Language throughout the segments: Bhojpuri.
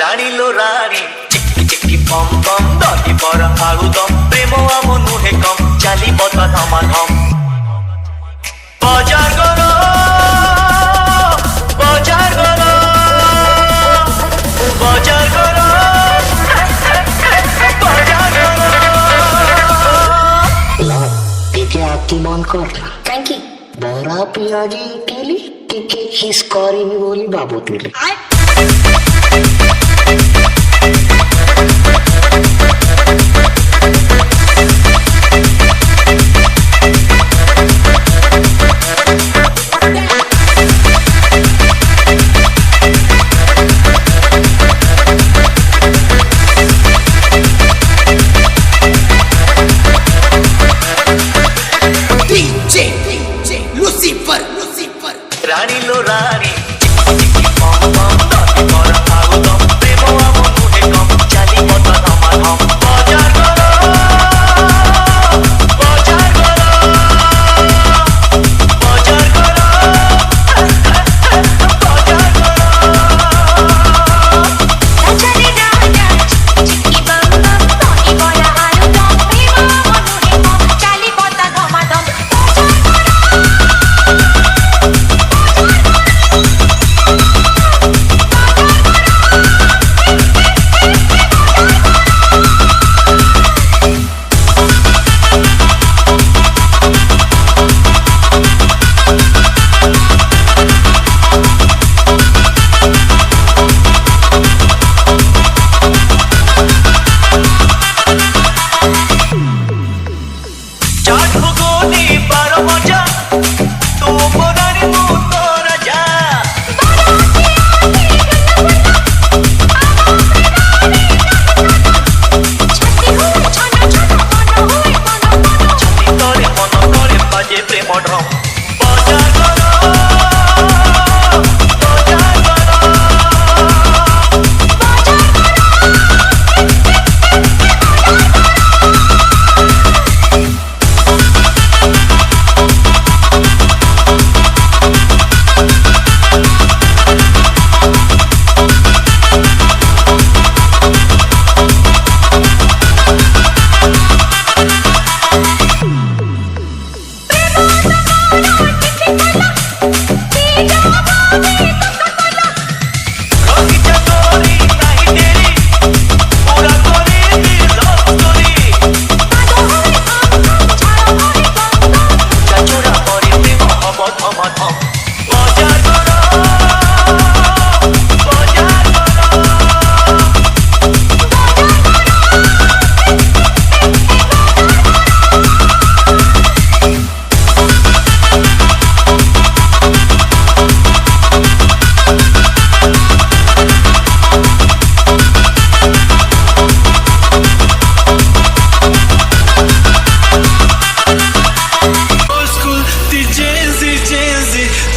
रानी लो रानी चिक्की चिक्की पम पम दही पर आलुदम प्रेम आम नुहे कम चाली बता धमाधम बाजार करो बाजार करो बाजार करो बाजार करो টিকে আঁকি মন কর কাকি বড়া পেঁয়াজি টিলি টিকে খিস করিনি বলি বাবু তুলি रानी लो रानी चिकी पम पम दादी पर आलू दम प्रेम आम नुहे कम चाली बता धमाधम बाजार करो बाजार करो बाजार करो बाजार करो चले राजा चिकी बम बम दादी पर आलू दम प्रेम आम नुहे कम चाली बता धमाधम चाट भुगोनी बारो मजा तू मोरारी मु तो राजा छाती तोरे मन करे बाजे प्रेम ड्रम बाजार करो बाजार करो रोही चकोरी नहीं तेरी पूरा कोरी दिल स्टोरी चचुरा कोरी प्रेम हब थम थम बाजार करो बाजार करो Old school, the Gen Z,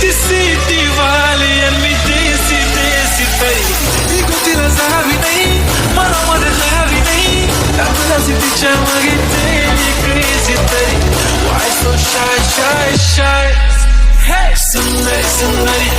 the city वाले अन्नी देसी देसी तरी इको तेरा ज़ावी नहीं मरा मरा ज़ावी नहीं अपना सिटी चमके तेरी crazy तरी why so shy shy shy hey somebody somebody